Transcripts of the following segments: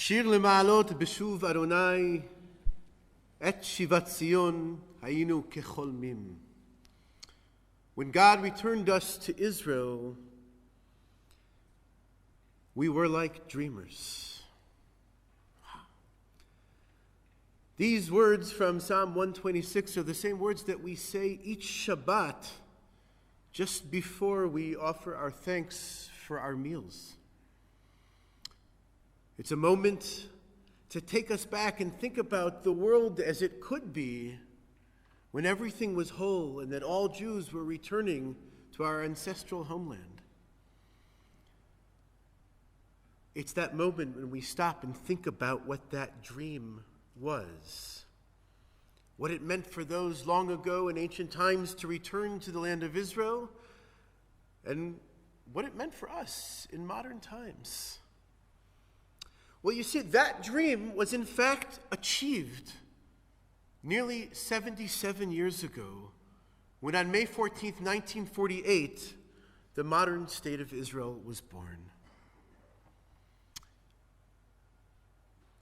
שיר למעלות בשוב אדוני, את שיבת ציון היינו כחולמים. When God returned us to Israel, we were like dreamers. These words from Psalm 126 are the same words that we say each Shabbat just before we offer our thanks for our meals. It's a moment to take us back and think about the world as it could be when everything was whole and that all Jews were returning to our ancestral homeland. It's that moment when we stop and think about what that dream was, what it meant for those long ago in ancient times to return to the land of Israel, and what it meant for us in modern times. Well, you see, that dream was in fact achieved nearly 77 years ago, when on May 14th, 1948, the modern state of Israel was born.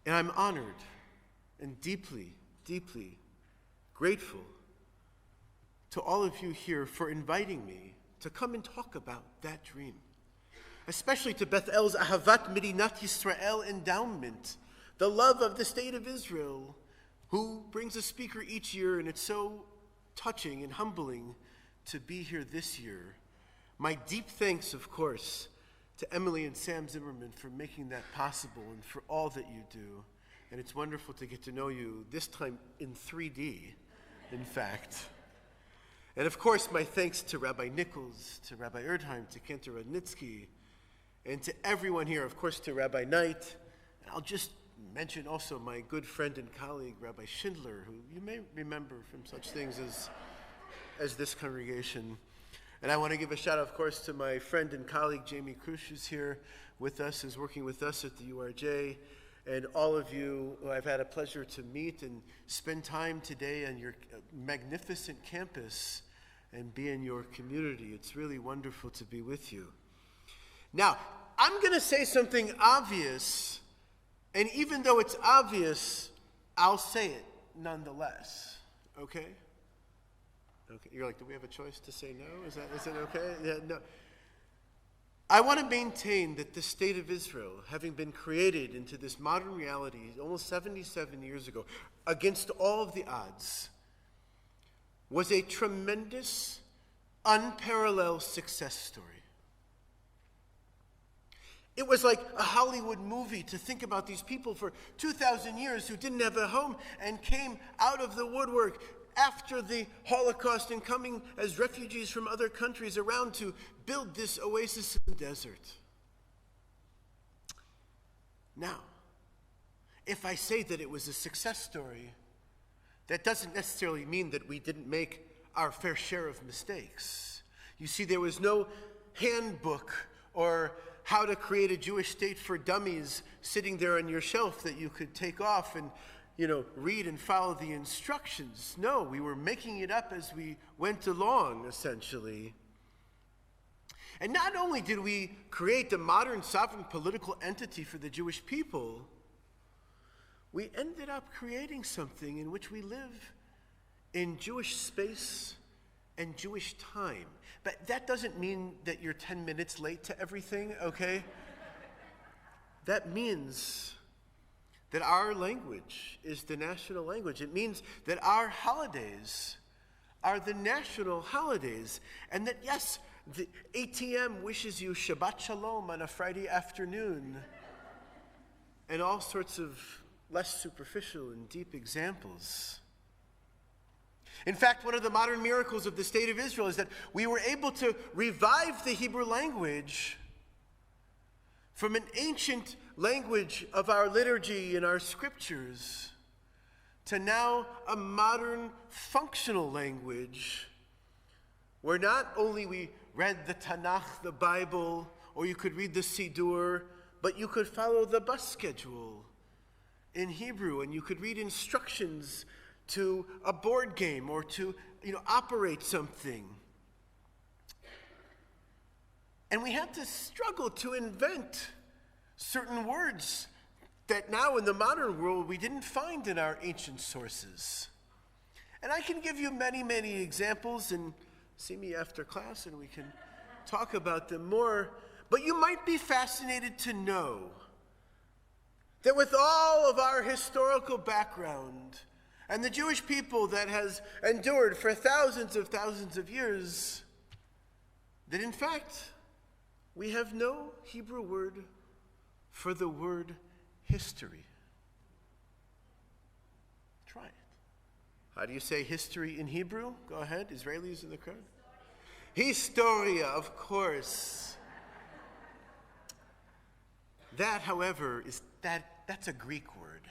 And I'm honored and deeply, deeply grateful to all of you here for inviting me to come and talk about that dream. Especially to Bethel's Ahavat Medinat Yisrael endowment, the love of the state of Israel, who brings a speaker each year, and it's so touching and humbling to be here this year. My deep thanks, of course, to Emily and Sam Zimmerman for making that possible and for all that you do. And it's wonderful to get to know you, this time in 3D, in fact. And of course, my thanks to Rabbi Nichols, to Rabbi Erdheim, to Cantor Rudnitsky, and to everyone here, of course, to Rabbi Knight. And I'll just mention also my good friend and colleague, Rabbi Schindler, who you may remember from such things as this congregation. And I want to give a shout out, of course, to my friend and colleague, Jamie Krush, who's here with us, who's working with us at the URJ, and all of you who I've had a pleasure to meet and spend time today on your magnificent campus and be in your community. It's really wonderful to be with you. Now, I'm going to say something obvious, and even though it's obvious, I'll say it nonetheless. Okay? Okay. You're like, do we have a choice to say no? Is it okay? Yeah, no. I want to maintain that the state of Israel, having been created into this modern reality almost 77 years ago, against all of the odds, was a tremendous, unparalleled success story. It was like a Hollywood movie to think about these people for 2,000 years who didn't have a home and came out of the woodwork after the Holocaust and coming as refugees from other countries around to build this oasis in the desert. Now, if I say that it was a success story, that doesn't necessarily mean that we didn't make our fair share of mistakes. You see, there was no handbook or how to create a Jewish state for dummies sitting there on your shelf that you could take off and, read and follow the instructions. No, we were making it up as we went along, essentially. And not only did we create the modern sovereign political entity for the Jewish people, we ended up creating something in which we live in Jewish space and Jewish time. But that doesn't mean that you're 10 minutes late to everything, okay? That means that our language is the national language. It means that our holidays are the national holidays. And that, yes, the ATM wishes you Shabbat Shalom on a Friday afternoon. And all sorts of less superficial and deep examples. In fact, one of the modern miracles of the state of Israel is that we were able to revive the Hebrew language from an ancient language of our liturgy and our scriptures to now a modern functional language where not only we read the Tanakh, the Bible, or you could read the Siddur, but you could follow the bus schedule in Hebrew, and you could read instructions to a board game or to operate something. And we had to struggle to invent certain words that now in the modern world we didn't find in our ancient sources. And I can give you many, many examples, and see me after class and we can talk about them more. But you might be fascinated to know that with all of our historical background and the Jewish people that has endured for thousands of years, that in fact we have no Hebrew word for the word history. Try it. How do you say history in Hebrew? Go ahead, Israelis in the crowd. Historia, of course. That, however, that's a Greek word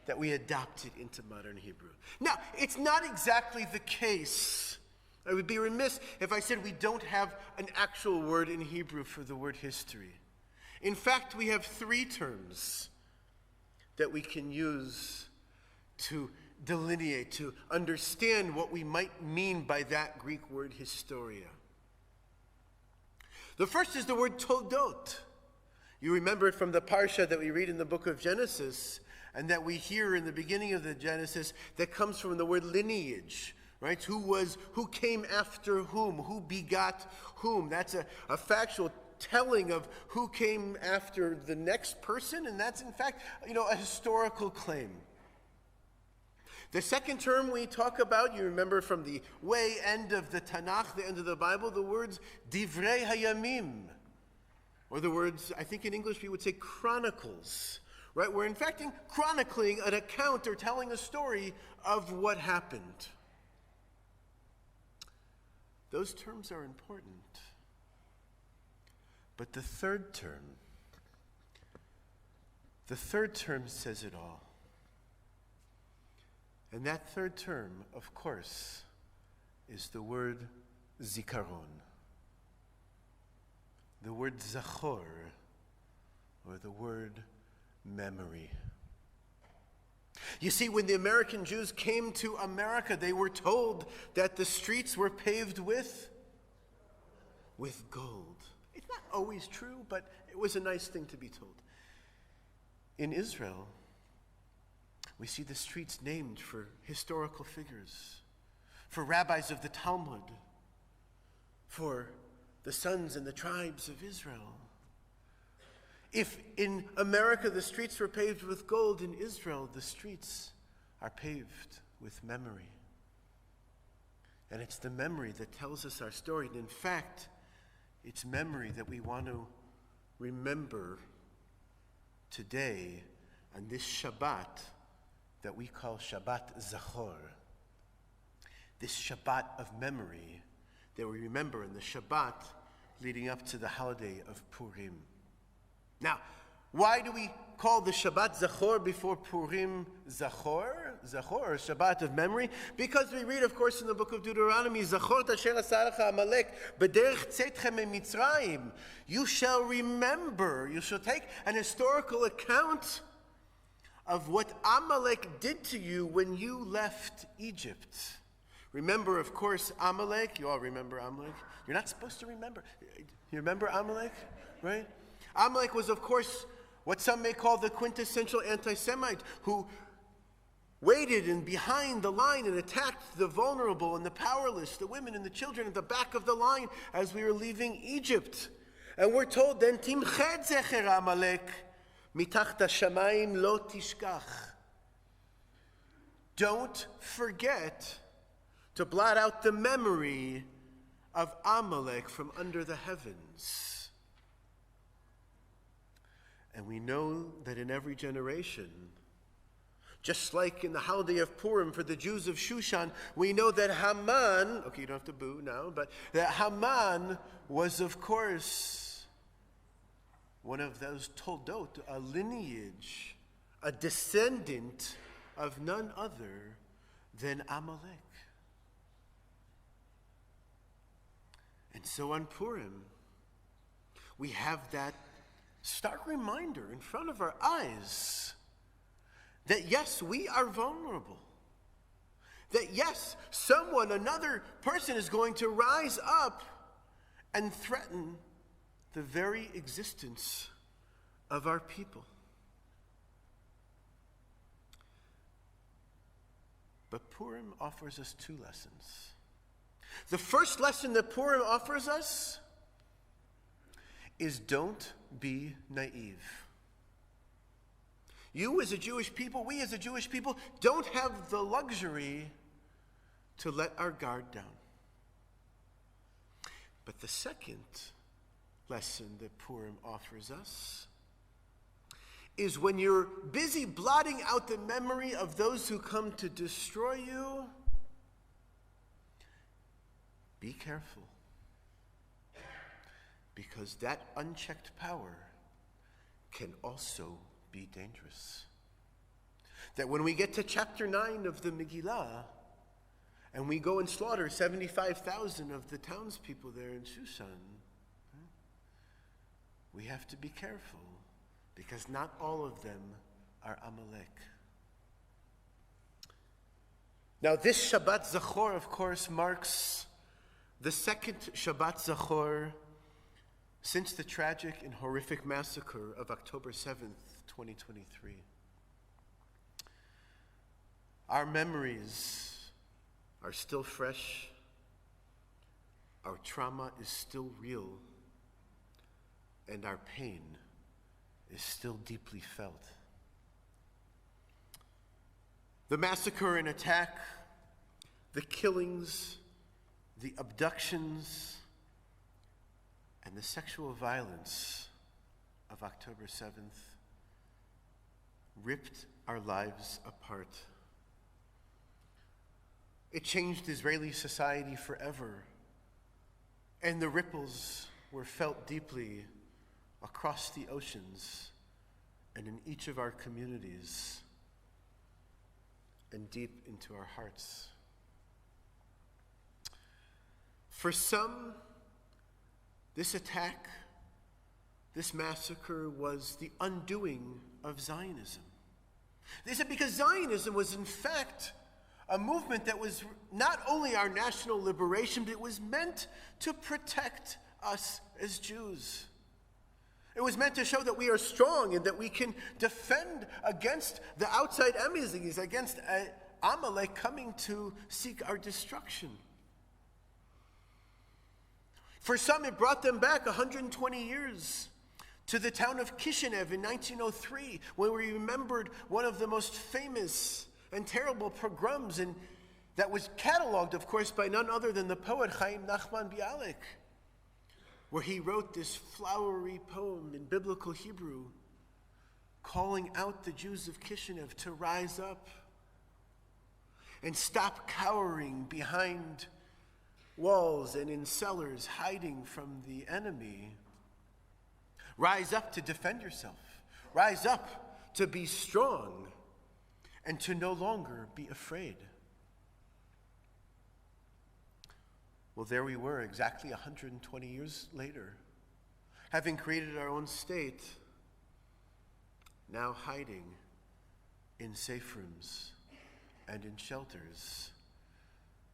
that we adopted into modern Hebrew. Now, it's not exactly the case. I would be remiss if I said we don't have an actual word in Hebrew for the word history. In fact, we have 3 terms that we can use to delineate, to understand what we might mean by that Greek word historia. The first is the word toldot. You remember it from the parsha that we read in the book of Genesis, and that we hear in the beginning of the Genesis, that comes from the word lineage, right? Who came after whom? Who begot whom? That's a factual telling of who came after the next person, and that's in fact, a historical claim. The second term we talk about, you remember from the way end of the Tanakh, the end of the Bible, the words divrei hayamim, or the words, I think in English we would say chronicles, right? We're in fact chronicling an account or telling a story of what happened. Those terms are important. But the third term says it all. And that third term, of course, is the word zikaron. The word zachor, or the word memory. You see, when the American Jews came to America, they were told that the streets were paved with gold. It's not always true, but it was a nice thing to be told. In Israel, we see the streets named for historical figures, for rabbis of the Talmud, for the sons and the tribes of Israel. If in America the streets were paved with gold, in Israel the streets are paved with memory. And it's the memory that tells us our story. And in fact, it's memory that we want to remember today on this Shabbat that we call Shabbat Zachor. This Shabbat of memory that we remember in the Shabbat leading up to the holiday of Purim. Now, why do we call the Shabbat Zachor before Purim Zachor, or Shabbat of memory? Because we read, of course, in the book of Deuteronomy, Zachor asher asah lecha Amalek b'derech tzetchem miMitzrayim. You shall remember, you shall take an historical account of what Amalek did to you when you left Egypt. Remember, of course, Amalek. You all remember Amalek. You're not supposed to remember. You remember Amalek, right? Amalek was, of course, what some may call the quintessential anti-Semite, who waited and behind the line and attacked the vulnerable and the powerless, the women and the children at the back of the line as we were leaving Egypt. And we're told then, Timched zecher Amalek, mitach hashamayim lo tishkach. Don't forget to blot out the memory of Amalek from under the heavens. And we know that in every generation, just like in the holiday of Purim for the Jews of Shushan, we know that Haman, okay, you don't have to boo now, but that Haman was, of course, one of those toldot, a lineage, a descendant of none other than Amalek. And so on Purim, we have that stark reminder in front of our eyes that yes, we are vulnerable. That yes, someone, another person is going to rise up and threaten the very existence of our people. But Purim offers us two lessons. The first lesson that Purim offers us is don't be naive. You as a Jewish people, we as a Jewish people, don't have the luxury to let our guard down. But the second lesson that Purim offers us is when you're busy blotting out the memory of those who come to destroy you, be careful. Because that unchecked power can also be dangerous. That when we get to chapter 9 of the Megillah, and we go and slaughter 75,000 of the townspeople there in Shushan, we have to be careful, because not all of them are Amalek. Now this Shabbat Zachor, of course, marks the second Shabbat Zachor since the tragic and horrific massacre of October 7th, 2023. Our memories are still fresh. Our trauma is still real. And our pain is still deeply felt. The massacre and attack, the killings, the abductions, and the sexual violence of October 7th ripped our lives apart. It changed Israeli society forever, and the ripples were felt deeply across the oceans and in each of our communities and deep into our hearts. For some, this attack, this massacre was the undoing of Zionism. They said because Zionism was in fact a movement that was not only our national liberation, but it was meant to protect us as Jews. It was meant to show that we are strong and that we can defend against the outside enemies, against Amalek coming to seek our destruction. For some, it brought them back 120 years to the town of Kishinev in 1903, when we remembered one of the most famous and terrible pogroms, and that was cataloged, of course, by none other than the poet Chaim Nachman Bialik, where he wrote this flowery poem in biblical Hebrew, calling out the Jews of Kishinev to rise up and stop cowering behind walls and in cellars, hiding from the enemy. Rise up to defend yourself. Rise up to be strong and to no longer be afraid. Well, there we were, exactly 120 years later, having created our own state, now hiding in safe rooms and in shelters,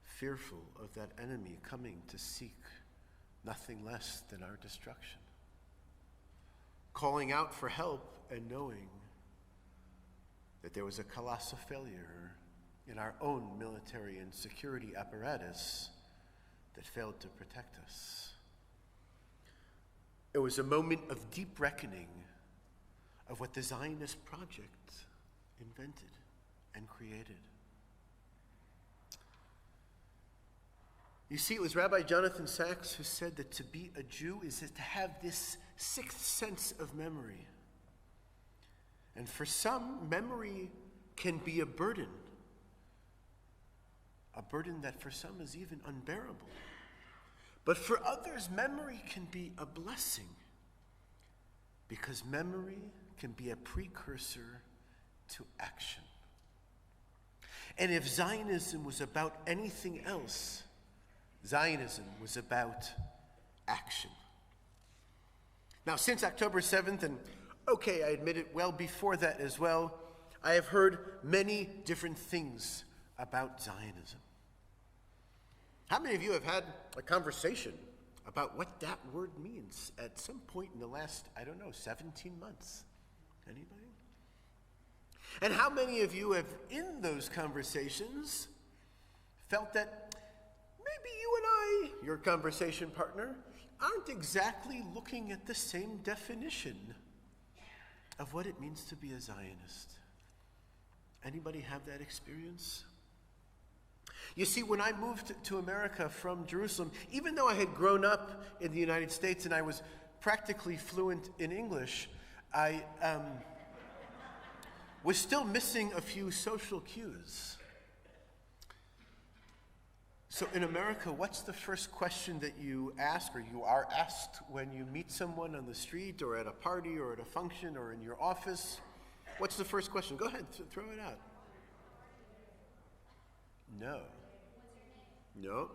fearful of that enemy coming to seek nothing less than our destruction. Calling out for help and knowing that there was a colossal failure in our own military and security apparatus that failed to protect us. It was a moment of deep reckoning of what the Zionist project invented and created. You see, it was Rabbi Jonathan Sachs who said that to be a Jew is to have this sixth sense of memory. And for some, memory can be a burden that for some is even unbearable. But for others, memory can be a blessing, because memory can be a precursor to action. And if Zionism was about anything else, Zionism was about action. Now, since October 7th, and okay, I admit it, well before that as well, I have heard many different things about Zionism. How many of you have had a conversation about what that word means at some point in the last, 17 months? Anybody? And how many of you have, in those conversations, felt that maybe you and I, your conversation partner, aren't exactly looking at the same definition of what it means to be a Zionist. Anybody have that experience? You see, when I moved to America from Jerusalem, even though I had grown up in the United States and I was practically fluent in English, I was still missing a few social cues. So in America, what's the first question that you ask or you are asked when you meet someone on the street or at a party or at a function or in your office? What's the first question? Go ahead, throw it out. No. No.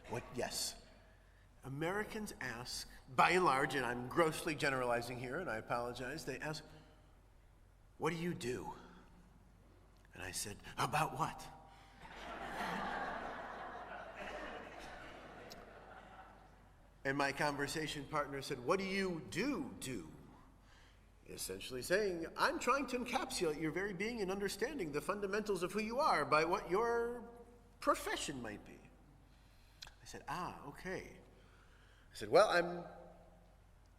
What? Yes. Americans ask, by and large, and I'm grossly generalizing here, and I apologize, they ask, what do you do? And I said, about what? And my conversation partner said, what do you do? Essentially saying, I'm trying to encapsulate your very being and understanding the fundamentals of who you are by what your profession might be. I said, okay. I said, well, I'm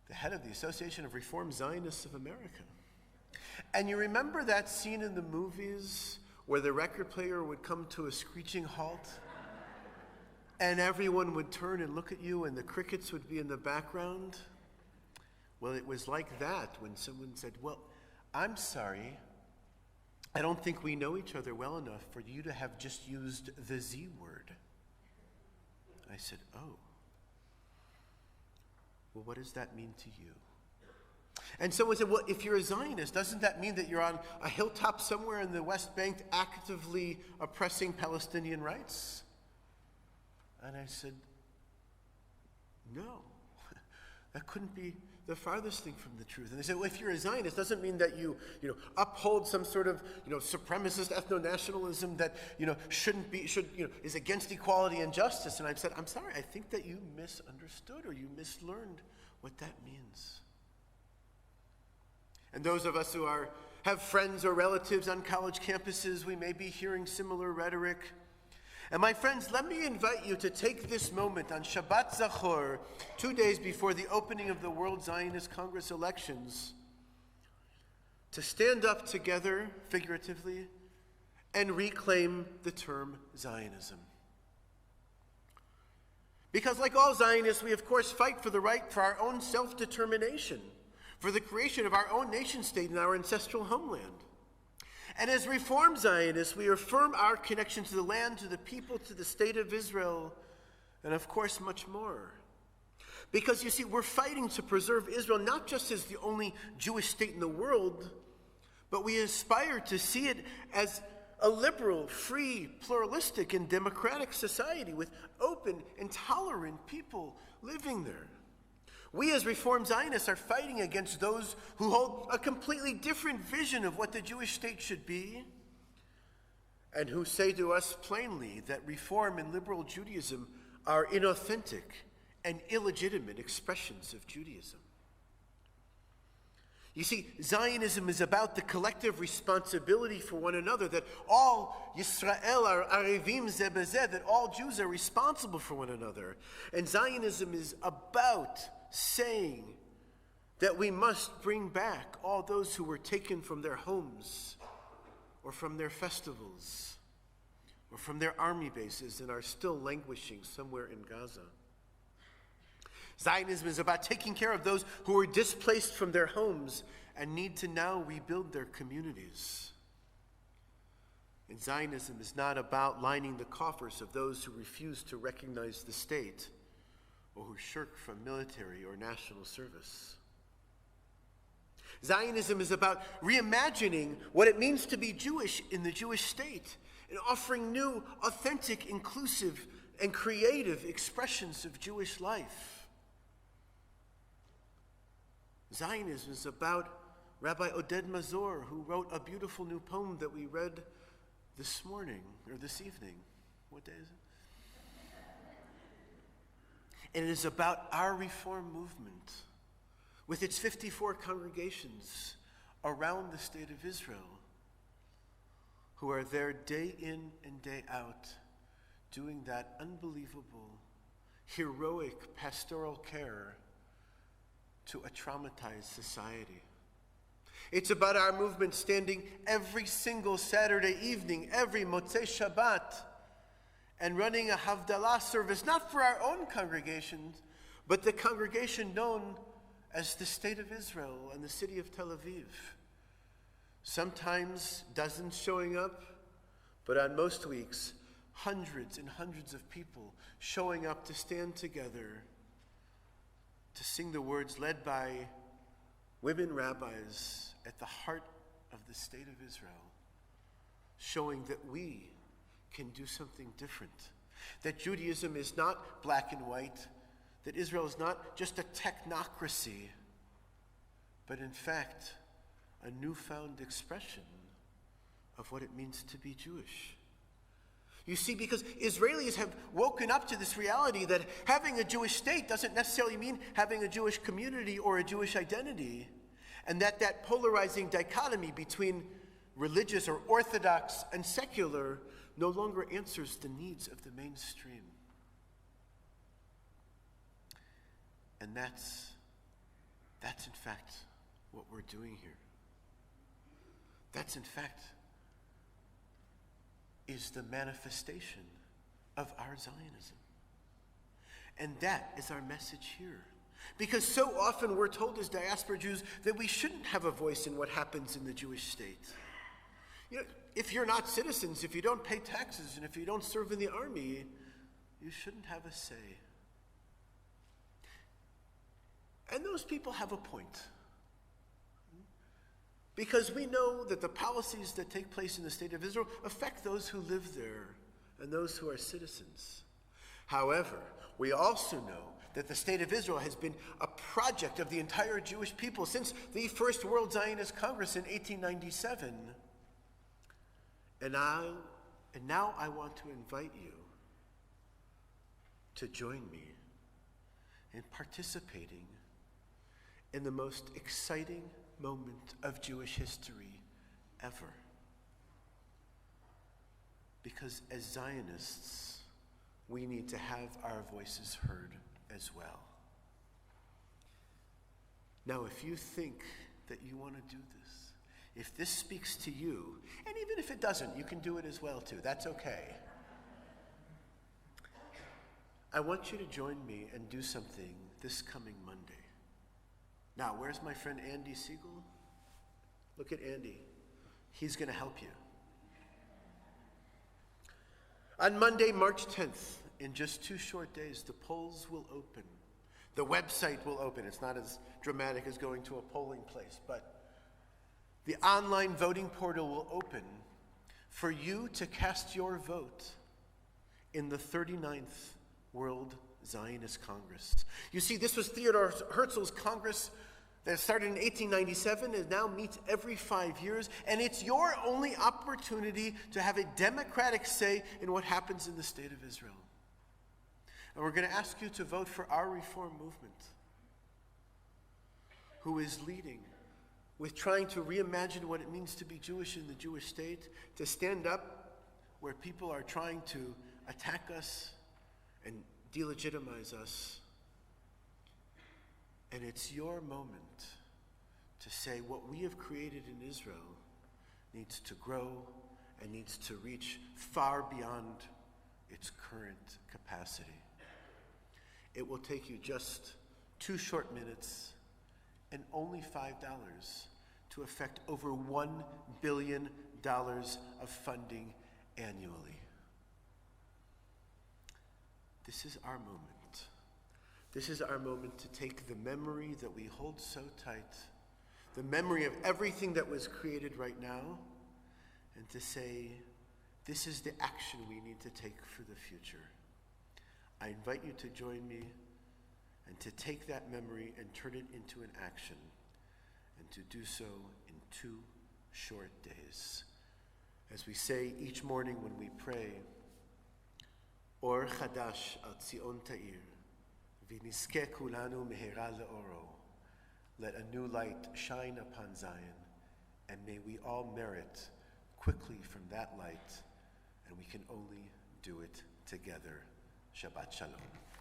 the head of the Association of Reformed Zionists of America. And you remember that scene in the movies where the record player would come to a screeching halt and everyone would turn and look at you and the crickets would be in the background? Well, it was like that when someone said, well, I'm sorry, I don't think we know each other well enough for you to have just used the Z word. I said, oh. Well, what does that mean to you? And someone said, well, if you're a Zionist, doesn't that mean that you're on a hilltop somewhere in the West Bank actively oppressing Palestinian rights? And I said, no, that couldn't be the farthest thing from the truth. And they said, well, if you're a Zionist, doesn't mean that you uphold some sort of, supremacist ethno-nationalism that, is against equality and justice. And I said, I'm sorry, I think that you misunderstood or you mislearned what that means. And those of us who have friends or relatives on college campuses, we may be hearing similar rhetoric. And my friends, let me invite you to take this moment on Shabbat Zachor, 2 days before the opening of the World Zionist Congress elections, to stand up together, figuratively, and reclaim the term Zionism. Because like all Zionists, we of course fight for the right for our own self-determination, for the creation of our own nation-state in our ancestral homeland. And as Reformed Zionists, we affirm our connection to the land, to the people, to the state of Israel, and of course much more. Because you see, we're fighting to preserve Israel not just as the only Jewish state in the world, but we aspire to see it as a liberal, free, pluralistic, and democratic society with open and tolerant people living there. We as Reformed Zionists are fighting against those who hold a completely different vision of what the Jewish state should be and who say to us plainly that Reform and liberal Judaism are inauthentic and illegitimate expressions of Judaism. You see, Zionism is about the collective responsibility for one another, that all Yisrael are arevim ze bezeh, that all Jews are responsible for one another. And Zionism is about saying that we must bring back all those who were taken from their homes or from their festivals or from their army bases and are still languishing somewhere in Gaza. Zionism is about taking care of those who were displaced from their homes and need to now rebuild their communities. And Zionism is not about lining the coffers of those who refuse to recognize the state or who shirk from military or national service. Zionism is about reimagining what it means to be Jewish in the Jewish state and offering new, authentic, inclusive, and creative expressions of Jewish life. Zionism is about Rabbi Oded Mazor, who wrote a beautiful new poem that we read this morning, or this evening. What day is it? And it is about our Reform movement, with its 54 congregations around the state of Israel, who are there day in and day out, doing that unbelievable, heroic pastoral care to a traumatized society. It's about our movement standing every single Saturday evening, every Motzei Shabbat, and running a Havdalah service, not for our own congregations, but the congregation known as the State of Israel and the city of Tel Aviv. Sometimes dozens showing up, but on most weeks, hundreds and hundreds of people showing up to stand together to sing the words led by women rabbis at the heart of the State of Israel, showing that we can do something different, that Judaism is not black and white, that Israel is not just a technocracy, but in fact, a newfound expression of what it means to be Jewish. You see, because Israelis have woken up to this reality that having a Jewish state doesn't necessarily mean having a Jewish community or a Jewish identity, and that polarizing dichotomy between religious or orthodox and secular no longer answers the needs of the mainstream. And that's in fact what we're doing here. That's in fact is the manifestation of our Zionism. And that is our message here. Because so often we're told as diaspora Jews that we shouldn't have a voice in what happens in the Jewish state. You know, if you're not citizens, if you don't pay taxes, and if you don't serve in the army, you shouldn't have a say. And those people have a point. Because we know that the policies that take place in the State of Israel affect those who live there and those who are citizens. However, we also know that the State of Israel has been a project of the entire Jewish people since the First World Zionist Congress in 1897. And now I want to invite you to join me in participating in the most exciting moment of Jewish history ever. Because as Zionists, we need to have our voices heard as well. Now, if you think that you want to do this, if this speaks to you, and even if it doesn't, you can do it as well too. That's okay. I want you to join me and do something this coming Monday. Now, where's my friend Andy Siegel? Look at Andy. He's going to help you. On Monday, March 10th, in just 2 short days, the polls will open. The website will open. It's not as dramatic as going to a polling place, but the online voting portal will open for you to cast your vote in the 39th World Zionist Congress. You see, this was Theodor Herzl's Congress that started in 1897 and now meets every 5 years, and it's your only opportunity to have a democratic say in what happens in the State of Israel. And we're going to ask you to vote for our reform movement, who is leading with trying to reimagine what it means to be Jewish in the Jewish state, to stand up where people are trying to attack us and delegitimize us. And it's your moment to say what we have created in Israel needs to grow and needs to reach far beyond its current capacity. It will take you just 2 short minutes and only $5 to affect over $1 billion of funding annually. This is our moment. This is our moment to take the memory that we hold so tight, the memory of everything that was created right now, and to say, this is the action we need to take for the future. I invite you to join me and to take that memory and turn it into an action, and to do so in 2 short days. As we say each morning when we pray, Or Chadash al Tzion Ta'ir, V'nizkeh kulanu mehera le'oro. Let a new light shine upon Zion, and may we all merit quickly from that light, and we can only do it together. Shabbat Shalom.